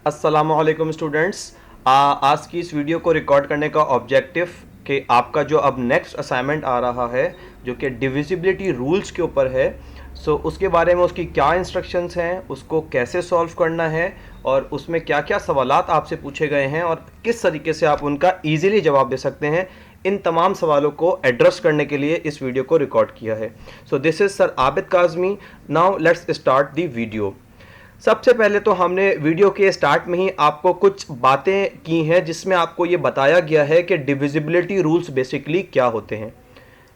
अस्सलामुअलैकुम स्टूडेंट्स। आज की इस वीडियो को रिकॉर्ड करने का ऑब्जेक्टिव कि आपका जो अब नेक्स्ट असाइनमेंट आ रहा है जो कि डिविजिबिलिटी रूल्स के ऊपर है, सो उसके बारे में उसकी क्या इंस्ट्रक्शंस हैं, उसको कैसे सॉल्व करना है और उसमें क्या क्या सवालात आपसे पूछे गए हैं और किस तरीके से आप उनका ईजिली जवाब दे सकते हैं। इन तमाम सवालों को एड्रेस करने के लिए इस वीडियो को रिकॉर्ड किया है। So this is sir Abid Kazmi. Now let's start the video. सबसे पहले तो हमने वीडियो के स्टार्ट में ही आपको कुछ बातें की हैं जिसमें आपको ये बताया गया है कि डिविजिबिलिटी रूल्स बेसिकली क्या होते हैं।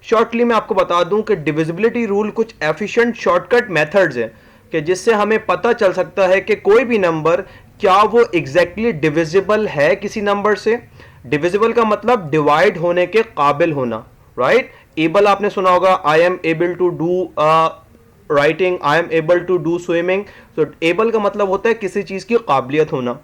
शॉर्टली मैं आपको बता दूं कि डिविजिबिलिटी रूल कुछ एफिशिएंट शॉर्टकट मेथड्स हैं कि जिससे हमें पता चल सकता है कि कोई भी नंबर क्या वो एग्जैक्टली डिविजिबल है किसी नंबर से। डिविजिबल का मतलब डिवाइड होने के काबिल होना, राइट। एबल आपने सुना होगा, I am able to do writing, I am able to do swimming. तो एबल का मतलब होता है किसी चीज की काबिलियत होना।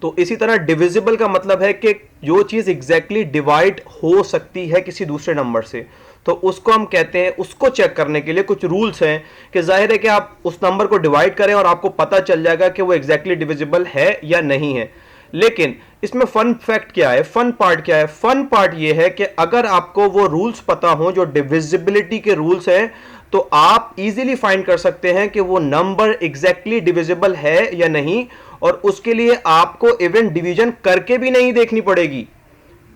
तो इसी तरह डिविजिबल का मतलब है कि जो चीज एग्जैक्टली डिवाइड हो सकती है किसी दूसरे नंबर से, तो उसको हम कहते हैं। उसको चेक करने के लिए कुछ रूल्स हैं कि जाहिर है कि आप उस नंबर को डिवाइड करें और आपको पता चल जाएगा कि वो एग्जैक्टली डिविजिबल है या नहीं है। लेकिन इसमें फन फैक्ट क्या है, फन पार्ट क्या है? फन पार्ट ये है कि अगर आपको वो रूल्स पता हो जो डिविजिबिलिटी के रूल्स हैं, तो आप इजीली फाइंड कर सकते हैं कि वो नंबर एग्जैक्टली डिविजिबल है या नहीं, और उसके लिए आपको इवन डिवीजन करके भी नहीं देखनी पड़ेगी।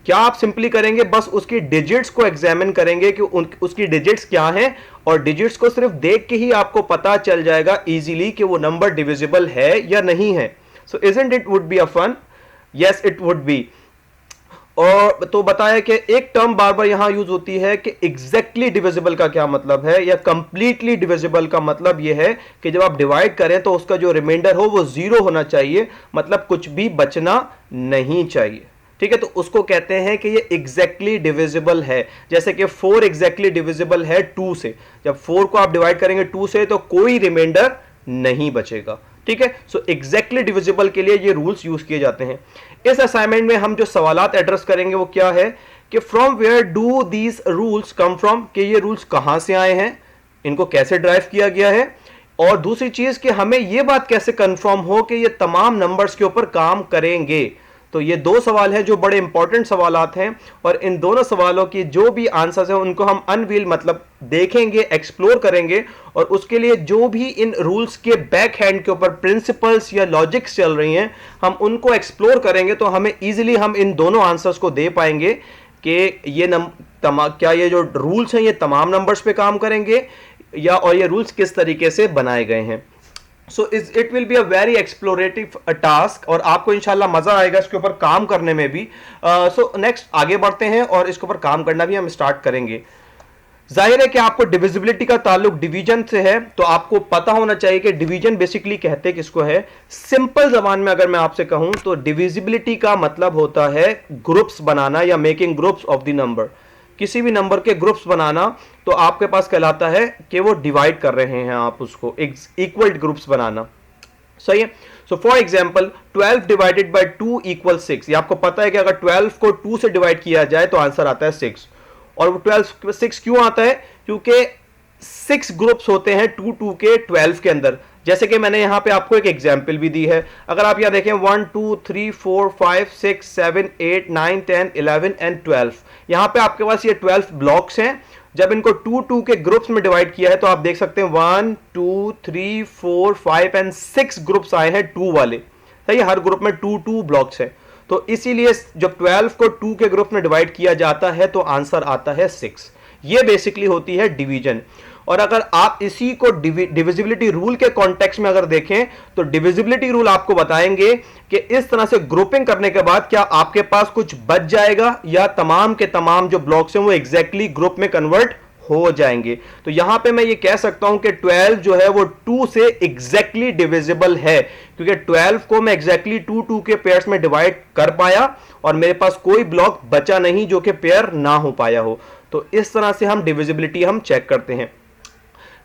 क्या आप सिंपली करेंगे, बस उसकी डिजिट्स को एग्जामिन करेंगे कि उसकी डिजिट्स क्या हैं, और डिजिट्स को सिर्फ देख के ही आपको पता चल जाएगा इजीली कि वो नंबर डिविजिबल है या नहीं है। So isn't it would be a fun? Yes it would be. और तो बताया कि एक टर्म बार बार यहां यूज होती है कि एग्जैक्टली डिविजिबल का क्या मतलब है, या कंप्लीटली डिविजिबल का मतलब यह है कि जब आप डिवाइड करें तो उसका जो रिमाइंडर हो वो जीरो होना चाहिए, मतलब कुछ भी बचना नहीं चाहिए। ठीक है, तो उसको कहते हैं कि ये एग्जैक्टली डिविजिबल है। जैसे कि 4 एग्जैक्टली डिविजिबल है 2 से। जब 4 को आप डिवाइड करेंगे 2 से तो कोई रिमाइंडर नहीं बचेगा। ठीक है, सो एग्जैक्टली डिविजिबल के लिए ये रूल्स यूज किए जाते हैं। इस असाइनमेंट में हम जो सवालात एड्रेस करेंगे वो क्या है कि from where do these rules come from, कि ये रूल्स कहां से आए हैं, इनको कैसे ड्राइव किया गया है, और दूसरी चीज कि हमें यह बात कैसे कंफर्म हो कि ये तमाम नंबर्स के ऊपर काम करेंगे। तो ये 2 सवाल हैं जो बड़े इंपॉर्टेंट सवालात हैं, और इन दोनों सवालों की जो भी आंसर्स हैं उनको हम अनवील मतलब देखेंगे, एक्सप्लोर करेंगे, और उसके लिए जो भी इन रूल्स के बैक हैंड के ऊपर प्रिंसिपल्स या लॉजिक्स चल रही हैं, हम उनको एक्सप्लोर करेंगे तो हमें इजीली हम इन दोनों आंसर्स को दे पाएंगे कि ये क्या ये जो रूल्स हैं ये तमाम नंबर्स पे काम करेंगे, या और ये रूल्स किस तरीके से बनाए गए हैं। So it will be a very explorative task, और आपको इंशाल्लाह मजा आएगा इसके ऊपर काम करने में भी। सो नेक्स्ट आगे बढ़ते हैं और इसके ऊपर काम करना भी हम स्टार्ट करेंगे। जाहिर है कि आपको डिविजिबिलिटी का ताल्लुक डिवीजन से है, तो आपको पता होना चाहिए कि डिवीजन बेसिकली कहते किसको है। सिंपल जबान में अगर मैं आपसे कहूं तो डिविजिबिलिटी का मतलब होता है ग्रुप्स बनाना या making groups of the number. किसी भी नंबर के ग्रुप्स बनाना तो आपके पास कहलाता है कि वो डिवाइड कर रहे हैं आप उसको, इक्वल ग्रुप्स बनाना। सही है। So for example 12 divided by 2 equal 6। ये आपको पता है कि अगर 12 को 2 से डिवाइड किया जाए तो आंसर आता है 6। और वो 12 6 क्यों आता है? क्योंकि 6 ग्रुप्स होते हैं 2 2 के 12 के अंदर। जैसे कि मैंने यहां पे आपको एक एग्जांपल भी दी है। अगर आप यहां देखें 1 2 3 4 5 6 7 8 9 10 11 एंड 12, यहां पे आपके पास ये 12 ब्लॉक्स हैं। जब इनको 2 2 के ग्रुप्स में डिवाइड किया है तो आप देख सकते हैं 1 2 3 4 5 एंड 6 ग्रुप्स आए हैं 2 वाले। सही, हर ग्रुप में 2 2 ब्लॉक्स है। तो इसीलिए जब 12 को 2 के ग्रुप में डिवाइड किया जाता है तो आंसर आता है 6। ये बेसिकली होती है डिवीजन। और अगर आप इसी को डिविजिबिलिटी रूल के कॉन्टेक्स्ट में अगर देखें तो डिविजिबिलिटी रूल आपको बताएंगे कि इस तरह से ग्रुपिंग करने के बाद क्या आपके पास कुछ बच जाएगा, या तमाम के तमाम जो ब्लॉक्स हैं वो एग्जैक्टली ग्रुप में कन्वर्ट हो जाएंगे। तो यहां पे मैं ये कह सकता हूं कि 12 जो है वो 2 से एग्जैक्टली डिविजिबल है, क्योंकि 12 को मैं एग्जैक्टली 2 2 के पेयर्स में डिवाइड कर पाया और मेरे पास कोई ब्लॉक बचा नहीं जो कि पेयर ना हो पाया हो। तो इस तरह से हम डिविजिबिलिटी हम चेक करते हैं।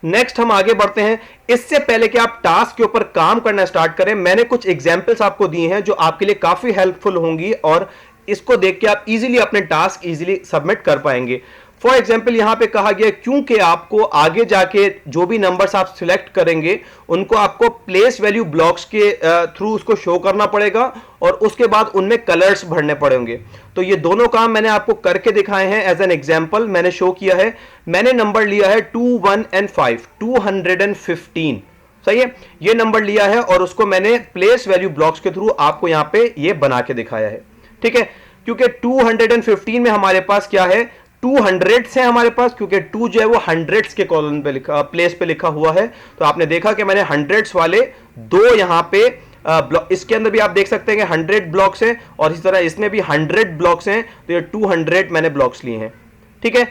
नेक्स्ट हम आगे बढ़ते हैं। इससे पहले कि आप टास्क के ऊपर काम करना स्टार्ट करें, मैंने कुछ एग्जांपल्स आपको दिए हैं जो आपके लिए काफी हेल्पफुल होंगी, और इसको देख के आप इजीली अपने टास्क इजीली सबमिट कर पाएंगे। फॉर एग्जाम्पल यहां पे कहा गया क्योंकि आपको आगे जाके जो भी नंबर्स आप सिलेक्ट करेंगे उनको आपको प्लेस वैल्यू ब्लॉक्स के थ्रू उसको शो करना पड़ेगा और उसके बाद उनमें कलर्स भरने पड़ेंगे। तो ये दोनों काम मैंने आपको करके दिखाए हैं। एज एन एग्जाम्पल मैंने शो किया है, मैंने नंबर लिया है 2, 1 एंड 5, 215, सही है, ये नंबर लिया है और उसको मैंने प्लेस वैल्यू ब्लॉक्स के थ्रू आपको यहां पे ये बना के दिखाया है। ठीक है, क्योंकि 215 में हमारे पास क्या है, 200 है हमारे पास, क्योंकि 2 जो है वो हंड्रेड्स के कॉलम पे लिखा, प्लेस पे लिखा हुआ है। तो आपने देखा कि मैंने हंड्रेड्स वाले दो यहां पे इसके अंदर भी आप देख सकते हैं कि 100 ब्लॉक्स हैं और इसी तरह इसमें भी 100 ब्लॉक्स हैं, तो ये 200 मैंने ब्लॉक्स लिए हैं। ठीक है,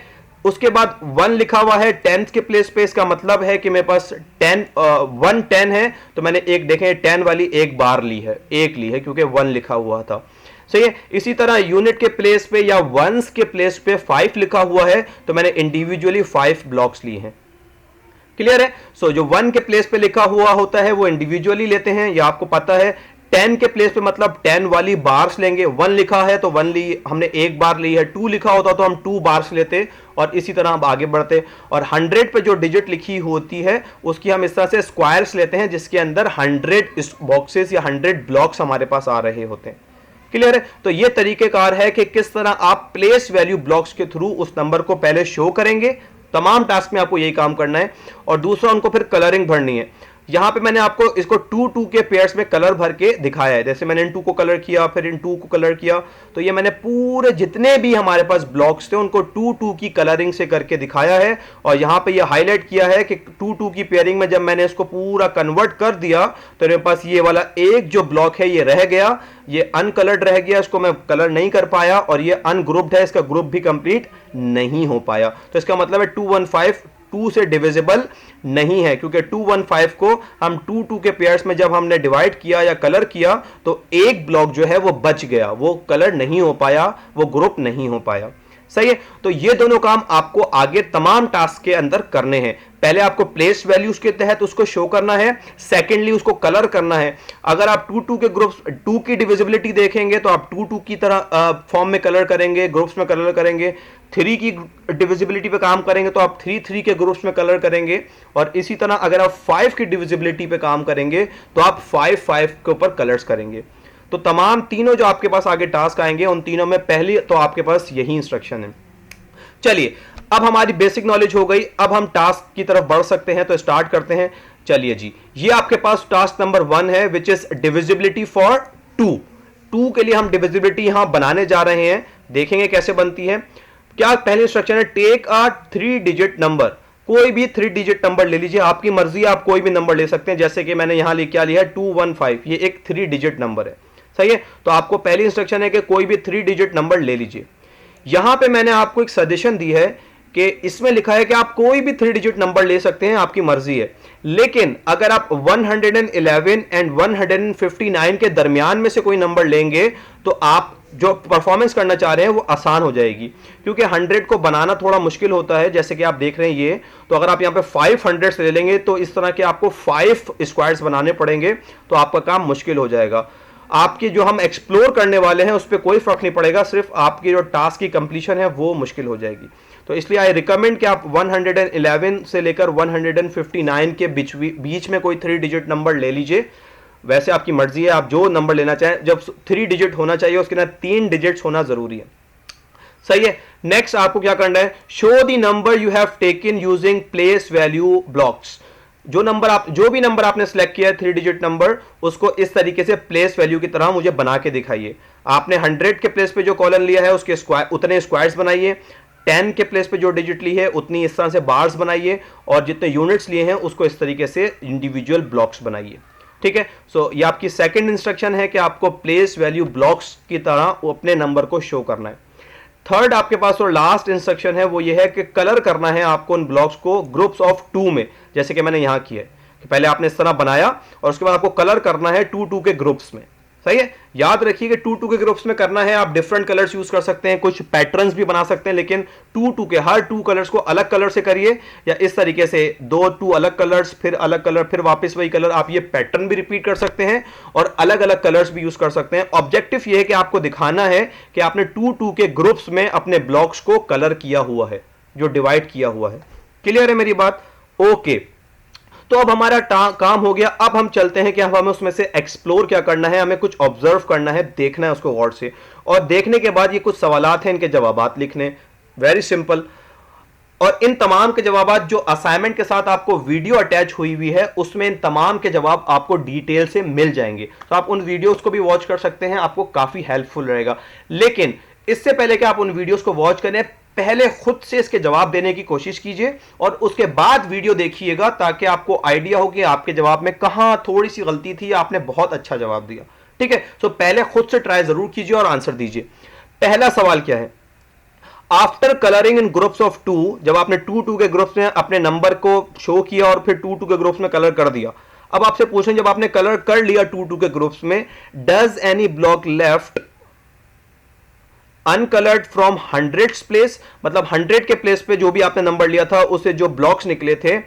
उसके बाद 1 लिखा हुआ है 10th के प्लेस पे, इसका मतलब है कि मेरे पास 1 10 है, तो मैंने एक देखें 10 वाली एक बार ली है, एक ली है क्योंकि 1 लिखा हुआ था। सही है, इसी तरह यूनिट के प्लेस पे या वंस के प्लेस पे 5 लिखा हुआ है, तो मैंने इंडिविजुअली 5 ब्लॉक्स लिए हैं। क्लियर है? सो जो 1 के प्लेस पे लिखा हुआ होता है वो इंडिविजुअली लेते हैं, या आपको पता है 10 के प्लेस पे मतलब 10 वाली बार्स लेंगे। 1 लिखा है तो 1 ली, हमने एक बार ली है। 2 लिखा होता तो हम 2 बार्स लेते और इसी तरह हम आगे बढ़ते। और 100 पे जो डिजिट लिखी होती है उसकी हम इस तरह से स्क्वायर्स लेते हैं जिसके अंदर 100 बॉक्सेस या 100 ब्लॉक्स हमारे पास आ रहे होते हैं। क्लियर है? तो ये तरीकेकार है कि किस तरह आप प्लेस वैल्यू ब्लॉक्स के थ्रू उस नंबर को पहले शो करेंगे। तमाम टास्क में आपको यही काम करना है और दूसरा उनको फिर कलरिंग भरनी है। यहां पे मैंने आपको इसको 2-2 के पेयर्स में कलर भर के दिखाया है। जैसे मैंने इन 2 को कलर किया, फिर इन 2 को कलर किया, तो ये मैंने पूरे जितने भी हमारे पास ब्लॉक्स थे उनको 2-2 की कलरिंग से करके दिखाया है। और यहां पे ये हाईलाइट किया है कि 2-2 की पेयरिंग में जब मैंने इसको पूरा कन्वर्ट कर दिया तो मेरे पास ये वाला एक जो ब्लॉक है ये रह गया, ये अनकलर्ड रह गया, इसको मैं कलर नहीं कर पाया, और ये अनग्रुप्ड है, इसका ग्रुप भी कंप्लीट नहीं हो पाया। तो इसका मतलब है 215 2 से डिविजिबल नहीं है, क्योंकि 215 को हम 2-2 के पेयर्स में जब हमने डिवाइड किया या कलर किया तो एक ब्लॉक जो है वो बच गया, वो कलर नहीं हो पाया, वो ग्रुप नहीं हो पाया। सही है? तो ये दोनों काम आपको आगे तमाम टास्क के अंदर करने हैं। पहले आपको प्लेस वैल्यूज के तहत उसको शो करना है, सेकेंडली उसको कलर करना है। अगर आप 2-2 के ग्रुप्स 2 की डिविजिबिलिटी देखेंगे तो आप 2-2 की तरह फॉर्म में कलर करेंगे, ग्रुप्स में कलर करेंगे। 3 की डिविजिबिलिटी पे काम करेंगे तो आप 3-3 के ग्रुप्स में कलर करेंगे, और इसी तरह अगर आप 5 की डिविजिबिलिटी पे काम करेंगे तो आप 5-5 के ऊपर कलर्स करेंगे। तो तमाम तीनों जो आपके पास आगे टास्क आएंगे उन तीनों में पहली तो आपके पास यही इंस्ट्रक्शन है। चलिए, अब हमारी बेसिक नॉलेज हो गई, अब हम टास्क की तरफ बढ़ सकते हैं, तो स्टार्ट करते हैं। चलिए जी, ये आपके पास टास्क नंबर 1 है विच इज डिविजिबिलिटी फॉर 2 के लिए हम डिविजिबिलिटी यहां बनाने जा रहे हैं, देखेंगे कैसे बनती है। क्या पहली इंस्ट्रक्शन है, टेक अ 3 डिजिट नंबर, कोई भी 3 डिजिट नंबर ले लीजिए, आपकी मर्जी, आप कोई भी नंबर ले सकते हैं। जैसे कि मैंने यहां क्या लिया है 215, ये एक 3 डिजिट नंबर है। सही है? तो आपको पहली इंस्ट्रक्शन है कि कोई भी 3 डिजिट नंबर ले लीजिए। यहां पे मैंने आपको एक सजेशन दी है कि इसमें लिखा है कि आप कोई भी 3 डिजिट नंबर ले सकते हैं, आपकी मर्जी है, लेकिन अगर आप 111 एंड 159 के दरमियान में से कोई नंबर लेंगे तो आप जो परफॉर्मेंस करना चाह रहे हैं वो आसान हो जाएगी, क्योंकि 100 को बनाना थोड़ा मुश्किल होता है। जैसे कि आप देख रहे हैं ये, तो अगर आप यहाँ पे 500 से ले लेंगे तो इस तरह के आपको 5 स्क्वायर्स बनाने पड़ेंगे, तो आपका काम मुश्किल हो जाएगा। आपकी जो हम एक्सप्लोर करने वाले हैं उस पर कोई फर्क नहीं पड़ेगा, सिर्फ आपकी जो टास्क की कंप्लीशन है वो मुश्किल हो जाएगी। तो इसलिए आई रिकमेंड कि आप 111 से लेकर 159 के बीच में कोई 3 डिजिट नंबर ले लीजिए। वैसे आपकी मर्जी है, आप जो नंबर लेना चाहें, जब 3 डिजिट होना चाहिए उसके अंदर 3 डिजिट्स होना जरूरी है। सही है? नेक्स्ट आपको क्या करना है, show the number you have taken using place value blocks. जो भी नंबर आपने सेलेक्ट किया है 3 डिजिट नंबर, उसको इस तरीके से प्लेस वैल्यू की तरह मुझे बना के दिखाइए। आपने 100 के प्लेस पे जो कॉलम लिया है उसके उतने स्क्वायर्स बनाइए, 10 के प्लेस पे जो डिजिट ली है उतनी इस तरह से बार्स बनाइए, और जितने यूनिट्स लिए हैं उसको इस तरीके से इंडिविजुअल ब्लॉक्स बनाइए। ठीक है? सो ये आपकी सेकंड इंस्ट्रक्शन है कि आपको प्लेस वैल्यू ब्लॉक्स की तरह अपने नंबर को शो करना है। थर्ड आपके पास और लास्ट इंस्ट्रक्शन है वो ये है कि कलर करना है आपको उन ब्लॉक्स को ग्रुप्स ऑफ 2 में, जैसे कि मैंने यहां किया है कि पहले आपने इस तरह बनाया और उसके बाद आपको कलर करना है 2-2 के ग्रुप्स में। सही है? याद रखिए कि 2-2 के ग्रुप्स में करना है। आप डिफरेंट कलर्स यूज कर सकते हैं, कुछ पैटर्न्स भी बना सकते हैं, लेकिन 2-2 के हर 2 कलर्स को अलग कलर से करिए, या इस तरीके से 2 अलग कलर्स, फिर अलग कलर, फिर वापस वही कलर। आप ये पैटर्न भी रिपीट कर सकते हैं और अलग अलग कलर्स भी यूज कर सकते हैं। ऑब्जेक्टिव ये है कि आपको दिखाना है कि आपने 2-2 के ग्रुप्स में अपने ब्लॉक्स को कलर किया हुआ है। जो डिवाइड किया हुआ है। क्लियर है मेरी बात? ओके, तो अब हमारा काम हो गया। अब हम चलते हैं कि अब हमें उसमें से एक्सप्लोर क्या करना है, हमें कुछ ऑब्जर्व करना है, देखना है उसको गौर से, और देखने के बाद ये कुछ सवालात हैं, इनके जवाबात लिखने। Very simple. और इन तमाम के जवाबात जो असाइनमेंट के साथ आपको वीडियो अटैच हुई हुई है उसमें इन तमाम के जवाब आपको डिटेल से मिल जाएंगे, तो आप उन वीडियोस को भी वॉच कर सकते हैं, आपको काफी हेल्पफुल रहेगा। लेकिन इससे पहले कि आप उन वीडियोस को वॉच करें, पहले खुद से इसके जवाब देने की कोशिश कीजिए और उसके बाद वीडियो देखिएगा, ताकि आपको आइडिया हो कि आपके जवाब में कहां थोड़ी सी गलती थी, आपने बहुत अच्छा जवाब दिया। ठीक है, तो पहले खुद से ट्राई जरूर कीजिए और आंसर दीजिए। पहला सवाल क्या है? After colouring in groups of two, जब आपने टू टू के ग्रुप्स में अपने नंबर को शो किया और फिर टू टू के ग्रुप्स में कलर कर दिया, अब आपसे पूछें जब आपने कलर कर लिया टू टू के ग्रुप्स में, does any block left uncoloured from hundreds place, मतलब 100 के प्लेस पे जो भी आपने नंबर लिया था उससे जो ब्लॉक्स निकले थे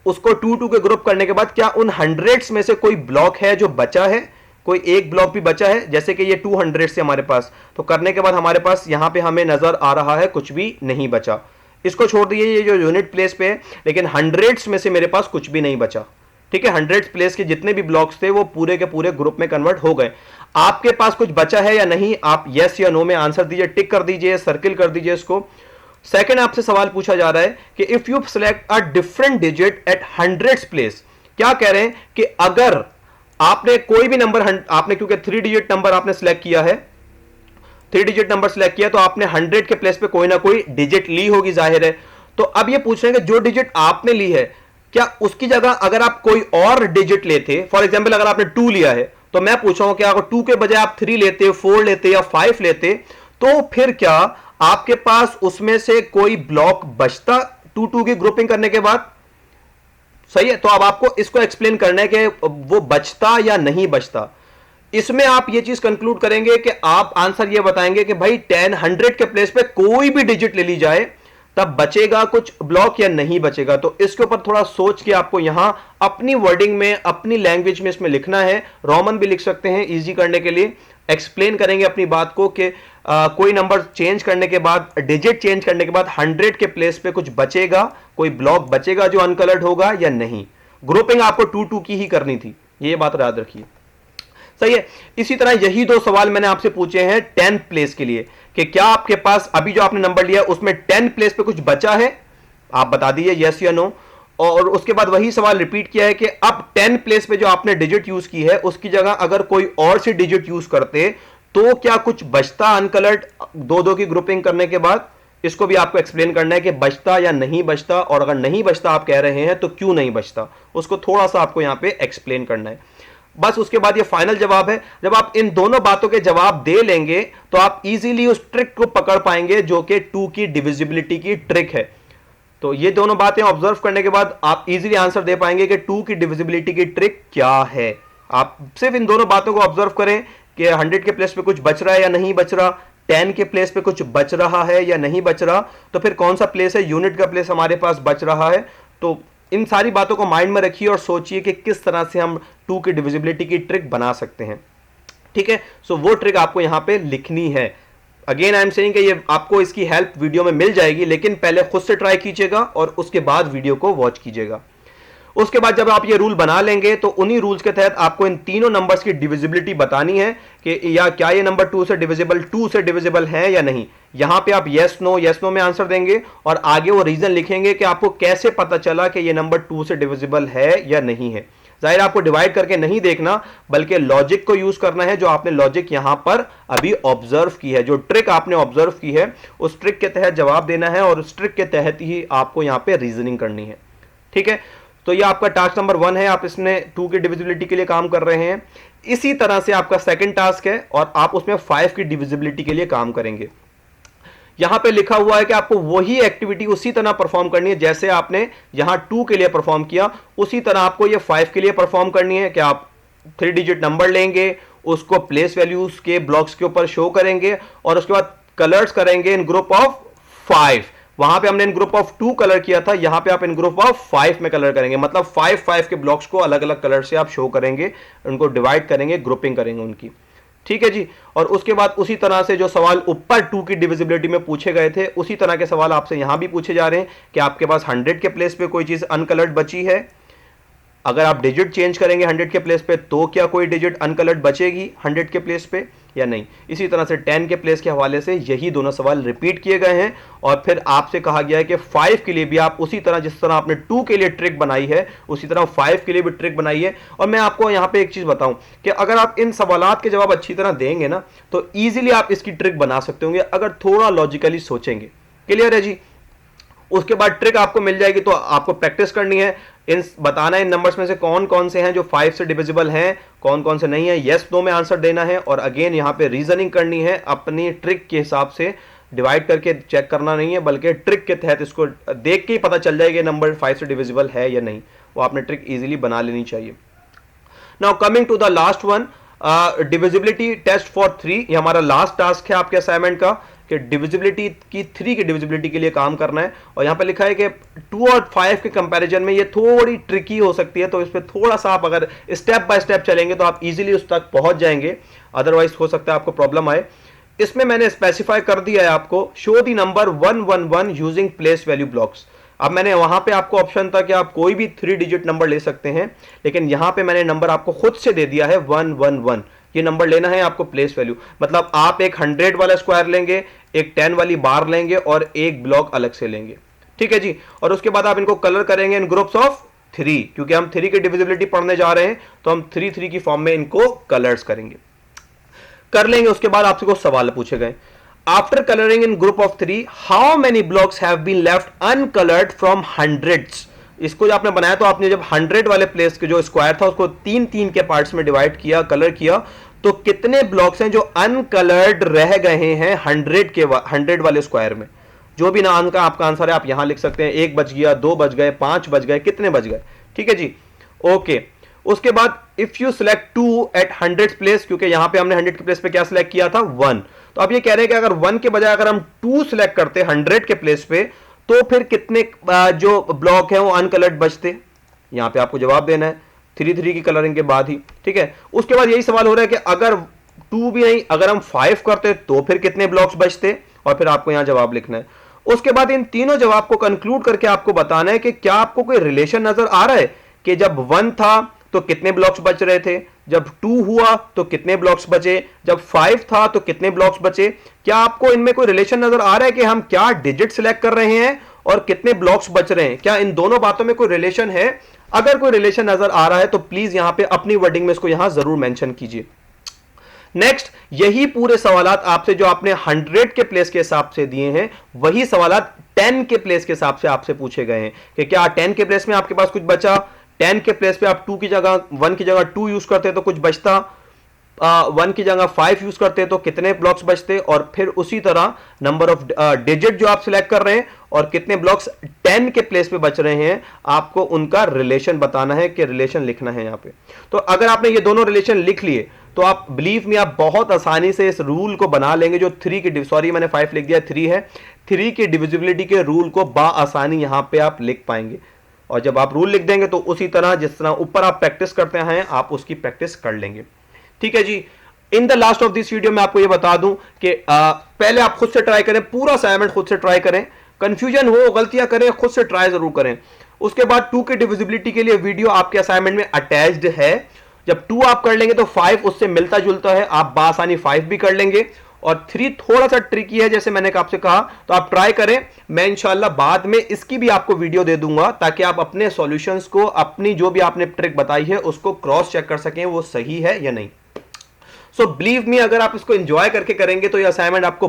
उसको टू टू के ग्रुप करने के बाद क्या उन हंड्रेड्स में से कोई ब्लॉक है जो बचा है, कोई एक ब्लॉक भी बचा है? जैसे कि ये 200 से हमारे पास, तो करने के बाद हमारे पास यहां पे हमें नजर आ रहा है कुछ भी नहीं बचा। इसको छोड़ दिए, ये जो यूनिट प्लेस पे है, लेकिन हंड्रेड्स में से मेरे पास कुछ भी नहीं बचा। ठीक है, 100 प्लेस के जितने भी ब्लॉक्स थे वो पूरे के पूरे ग्रुप में कन्वर्ट हो गए। आपके पास कुछ बचा है या नहीं? आप यस या नो में आंसर दीजिए, टिक कर दीजिए, सर्किल कर दीजिए इसको। सेकंड आपसे सवाल पूछा जा रहा है कि if you select a different digit at hundreds place, क्या कह रहे हैं कि अगर आपने कोई भी नंबर, आपने क्योंकि 3 डिजिट नंबर आपने सिलेक्ट किया है, 3 डिजिट नंबर सिलेक्ट किया, तो आपने 100 के प्लेस पे कोई ना कोई डिजिट ली होगी, जाहिर है। तो अब ये पूछ रहे हैं कि जो डिजिट आपने ली है, क्या उसकी जगह अगर आप कोई और डिजिट लेते, फॉर एग्जाम्पल अगर आपने 2 लिया है, तो मैं पूछ रहा हूं कि अगर 2 के बजाय आप 3 लेते, 4 लेते या 5 लेते, तो फिर क्या आपके पास उसमें से कोई ब्लॉक बचता 2 की ग्रुपिंग करने के बाद? सही है, तो अब आपको इसको एक्सप्लेन करना है कि वो बचता या नहीं बचता। इसमें आप ये चीज कंक्लूड करेंगे कि आप आंसर ये बताएंगे कि भाई 100 के प्लेस पे कोई भी डिजिट ले ली जाए तब बचेगा कुछ ब्लॉक या नहीं बचेगा। तो इसके ऊपर थोड़ा सोच के आपको यहां अपनी वर्डिंग में, अपनी लैंग्वेज में इसमें लिखना है। रोमन भी लिख सकते हैं इजी करने के लिए। एक्सप्लेन करेंगे अपनी बात को कि कोई नंबर चेंज करने के बाद, डिजिट चेंज करने के बाद 100 के प्लेस पे कुछ बचेगा, कोई ब्लॉक बचेगा जो अनकलर्ड होगा या नहीं। ग्रुपिंग आपको 2 की ही करनी थी, ये बात याद रखिए। सही है। इसी तरह यही 2 सवाल मैंने आपसे पूछे हैं 10 प्लेस के लिए कि क्या आपके पास अभी जो आपने नंबर लिया उसमें 10 प्लेस पे कुछ बचा है? आप बता दीजिए यस या नो। और उसके बाद वही सवाल रिपीट किया है कि अब 10 प्लेस पे जो आपने डिजिट यूज की है उसकी जगह अगर कोई और सी डिजिट यूज करते तो क्या कुछ बचता अनकलर्ड 2 की ग्रुपिंग करने के बाद? इसको भी आपको एक्सप्लेन करना है कि बचता या नहीं बचता, और अगर नहीं बचता आप कह रहे हैं तो क्यों नहीं बचता, उसको थोड़ा सा आपको यहां पे एक्सप्लेन करना है। बस उसके बाद ये फाइनल जवाब है। जब आप इन दोनों बातों के जवाब दे लेंगे तो आप इजीली उस ट्रिक को पकड़ पाएंगे जो कि 2 की डिविजिबिलिटी की ट्रिक है। तो ये दोनों बातें ऑब्जर्व करने के बाद आप इजीली आंसर दे पाएंगे कि 2 की डिविजिबिलिटी की ट्रिक क्या है। आप सिर्फ इन दोनों बातों को ऑब्जर्व करें कि 100 के प्लेस पे कुछ बच रहा है या नहीं बच रहा, 10 के प्लेस पे कुछ बच रहा है या नहीं बच रहा, तो फिर कौन सा प्लेस है, यूनिट का प्लेस हमारे पास बच रहा है। तो इन सारी बातों को माइंड में रखिए और सोचिए कि किस तरह से हम 2 की डिविजिबिलिटी की ट्रिक बना सकते हैं। ठीक है, सो वो ट्रिक आपको यहां पे लिखनी है। अगेन आई एम सेइंग कि ये आपको इसकी हेल्प वीडियो में मिल जाएगी, लेकिन पहले खुद से ट्राई कीजिएगा और उसके बाद वीडियो को वॉच कीजिएगा। उसके बाद जब आप ये रूल बना लेंगे तो उन्हीं रूल्स के तहत आपको इन तीनों नंबर्स की डिविजिबिलिटी बतानी है कि या क्या ये नंबर 2 से डिविजिबल है या नहीं। यहां पे आप यस नो में आंसर देंगे और आगे वो रीजन लिखेंगे कि आपको कैसे पता चला कि ये नंबर 2 से डिविजिबल है या नहीं है। जाहिर आपको डिवाइड करके नहीं देखना, बल्कि लॉजिक को यूज करना है, जो आपने लॉजिक यहां पर अभी ऑब्जर्व की है, जो ट्रिक आपने ऑब्जर्व की है उस ट्रिक के तहत जवाब देना है और उस ट्रिक के तहत ही आपको यहां पे रीजनिंग करनी है। ठीक है, तो ये आपका टास्क नंबर 1 है, आप इसमें 2 की डिविजिबिलिटी के लिए काम कर रहे हैं। इसी तरह से आपका सेकंड टास्क है और आप उसमें 5 की डिविजिबिलिटी के लिए काम करेंगे। यहां पे लिखा हुआ है कि आपको वही एक्टिविटी उसी तरह परफॉर्म करनी है जैसे आपने यहां 2 के लिए परफॉर्म किया, उसी तरह आपको ये 5 के लिए परफॉर्म करनी है कि आप 3 डिजिट नंबर लेंगे, उसको प्लेस वैल्यूज के ब्लॉक्स के ऊपर शो करेंगे और उसके बाद कलर्स करेंगे इन ग्रुप ऑफ 5। वहां पे हमने इन ग्रुप ऑफ 2 कलर किया था, यहां पे आप इन ग्रुप ऑफ 5 में कलर करेंगे, मतलब 5 के ब्लॉक्स को अलग अलग कलर से आप शो करेंगे, उनको डिवाइड करेंगे, ग्रुपिंग करेंगे उनकी। ठीक है जी। और उसके बाद उसी तरह से जो सवाल ऊपर 2 की डिविजिबिलिटी में पूछे गए थे उसी तरह के सवाल आपसे यहां भी पूछे जा रहे हैं कि आपके पास 100 के प्लेस पे कोई चीज अनकलर्ड बची है, अगर आप डिजिट चेंज करेंगे 100 के प्लेस पे तो क्या कोई डिजिट अनकलर्ड बचेगी 100 के प्लेस पे या नहीं। इसी तरह से 10 के प्लेस के हवाले से यही दोनों सवाल रिपीट किए गए हैं और फिर आपसे कहा गया है कि 5 के लिए भी आप उसी तरह जिस तरह आपने 2 के लिए ट्रिक बनाई है उसी तरह 5 के लिए भी ट्रिक बनाई है। और मैं आपको यहां पे एक चीज बताऊं कि अगर आप इन सवालात के जवाब अच्छी तरह देंगे ना तो ईजिली आप इसकी ट्रिक बना सकते होंगे अगर थोड़ा लॉजिकली सोचेंगे। क्लियर है जी। उसके बाद ट्रिक आपको मिल जाएगी तो आपको प्रैक्टिस करनी है, इन बताना है इन नंबर्स में से कौन कौन से हैं जो 5 से डिविजिबल हैं, कौन कौन से नहीं है, यस नो में आंसर देना है। और अगेन यहां पे रीजनिंग करनी है अपनी ट्रिक के हिसाब से, डिवाइड करके चेक करना नहीं है बल्कि ट्रिक के तहत इसको देख के ही पता चल जाएगा नंबर 5 से डिविजिबल है या नहीं, वो आपने ट्रिक इजीली बना लेनी चाहिए। Now coming to the last one, divisibility test for 3, ये हमारा लास्ट टास्क है आपके असाइनमेंट का कि डिविजिबिलिटी की 3 की डिविजिबिलिटी के लिए काम करना है। और यहां पे लिखा है कि 2 और 5 के कंपैरिजन में ये थोड़ी ट्रिकी हो सकती है, तो इस पर थोड़ा सा आप अगर स्टेप बाय स्टेप चलेंगे तो आप इजीली उस तक पहुंच जाएंगे, अदरवाइज हो सकता है आपको प्रॉब्लम आए। इसमें मैंने स्पेसिफाई कर दिया है आपको show the number 111 using place value blocks. अब मैंने वहां पे आपको ऑप्शन था कि आप कोई भी 3 डिजिट नंबर ले सकते हैं, लेकिन यहां पे मैंने नंबर आपको खुद से दे दिया है 111, ये नंबर लेना है आपको प्लेस वैल्यू। मतलब आप एक 100 वाला स्क्वायर लेंगे, एक 10 वाली बार लेंगे और एक ब्लॉक अलग से लेंगे, ठीक है जी। और उसके बाद आप इनको कलर करेंगे इन ग्रुप्स ऑफ 3, क्योंकि हम 3 की डिविजिबिलिटी पढ़ने जा रहे हैं तो हम 3 की फॉर्म में इनको कलर्स करेंगे, कर लेंगे। उसके बाद आपसे कुछ सवाल पूछे गए, after colouring in group of 3 how many blocks have been left uncoloured from hundreds. इसको जो आपने बनाया तो आपने जब 100 वाले प्लेस के जो स्क्वायर था उसको 3 के पार्ट्स में डिवाइड किया, कलर किया, तो कितने ब्लॉक्स हैं जो अनकलर्ड रह गए हैं 100 वाले स्क्वायर में। जो भी नाम का आपका आंसर है आप यहां लिख सकते हैं, 1 बच गया, 2 बच गए, 5 बच गए, कितने बच गए, ठीक है जी। ओके, उसके बाद if you select 2 at 100 place, क्योंकि यहां पे हमने 100 के प्लेस पे क्या सिलेक्ट किया था 1, तो आप ये कह रहे हैं कि अगर 1 के बजाय अगर हम 2 सिलेक्ट करते 100 के प्लेस पे तो फिर कितने जो ब्लॉक है वो अनकलर्ड बचते। यहां पे आपको जवाब देना है 3 की कलरिंग के बाद ही, ठीक है। उसके बाद यही सवाल हो रहा है कि अगर 2 भी नहीं, अगर हम 5 करते तो फिर कितने ब्लॉक्स बचते, और फिर आपको यहां जवाब लिखना है। उसके बाद इन तीनों जवाब को कंक्लूड करके आपको बताना है कि क्या आपको कोई रिलेशन नजर आ रहा है कि जब 1 था तो कितने ब्लॉक्स बच रहे थे, जब 2 हुआ तो कितने ब्लॉक्स बचे, जब 5 था तो कितने ब्लॉक्स बचे। क्या आपको इनमें कोई रिलेशन नजर आ रहा है कि हम क्या डिजिट सिलेक्ट कर रहे हैं और कितने ब्लॉक्स बच रहे हैं, क्या इन दोनों बातों में कोई रिलेशन है। अगर कोई रिलेशन नजर आ रहा है तो प्लीज यहां पे अपनी वर्डिंग में इसको यहां जरूर मेंशन कीजिए। नेक्स्ट, यही पूरे सवालात आपसे जो आपने 100 के प्लेस के हिसाब से दिए हैं वही सवालात 10 के प्लेस के हिसाब से आपसे पूछे गए हैं कि क्या 10 के प्लेस में आपके पास कुछ बचा, 10 के प्लेस पे आप 2 की जगह 1 की जगह 2 यूज करते तो कुछ बचता, 1 की जगह 5 यूज करते तो कितने ब्लॉक्स बचते, और फिर उसी तरह नंबर ऑफ डिजिट जो आप सिलेक्ट कर रहे हैं और कितने ब्लॉक्स 10 के प्लेस पे बच रहे हैं, आपको उनका रिलेशन बताना है कि रिलेशन लिखना है यहां पे। तो अगर आपने ये दोनों रिलेशन लिख लिए तो आप बिलीव मी आप बहुत आसानी से इस रूल को बना लेंगे जो 3 की, सॉरी मैंने 5 लिख दिया, 3 है, 3 की डिविजिबिलिटी के रूल को बाआसानी यहां पे आप लिख पाएंगे। और जब आप रूल लिख देंगे तो उसी तरह जिस तरह ऊपर आप प्रैक्टिस करते हैं आप उसकी प्रैक्टिस कर लेंगे, ठीक है जी। In the last of this video मैं आपको ये बता दूं कि पहले आप खुद से ट्राई करें, पूरा असाइनमेंट खुद से ट्राई करें, कंफ्यूजन हो, गलतियां करें, खुद से ट्राई जरूर करें। उसके बाद 2 की डिविजिबिलिटी के लिए वीडियो आपके असाइनमेंट में अटैच्ड है। जब 2 आप कर लेंगे तो 5 उससे मिलता जुलता है, आप बासानी 5 भी कर लेंगे। और 3 थोड़ा सा ट्रिकी है जैसे मैंने आपसे कहा, तो आप ट्राई करें। मैं इंशाल्लाह बाद में इसकी भी आपको वीडियो दे दूंगा ताकि आप अपने सॉल्यूशंस को, अपनी जो भी आपने ट्रिक बताई है उसको क्रॉस चेक कर सकें वो सही है या नहीं। सो बिलीव मी अगर आप इसको एंजॉय करके करेंगे तो ये असाइनमेंट आपको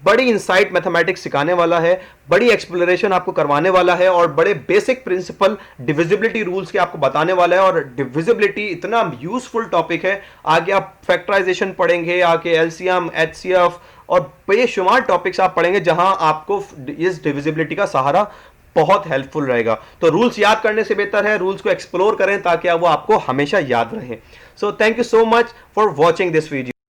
बड़ी इंसाइट मैथमेटिक्स सिखाने वाला है, बड़ी एक्सप्लोरेशन आपको करवाने वाला है और बड़े बेसिक प्रिंसिपल डिविजिबिलिटी रूल्स के आपको बताने वाला है। और डिविजिबिलिटी इतना यूजफुल टॉपिक है, आगे आप फैक्टराइजेशन पढ़ेंगे, आगे एलसीएम, एचसीएफ और बेशुमार टॉपिक्स आप पढ़ेंगे जहां आपको इस डिविजिबिलिटी का सहारा बहुत हेल्पफुल रहेगा। तो रूल्स याद करने से बेहतर है रूल्स को एक्सप्लोर करें ताकि वो आपको हमेशा याद रहे। So thank you so much for watching this video.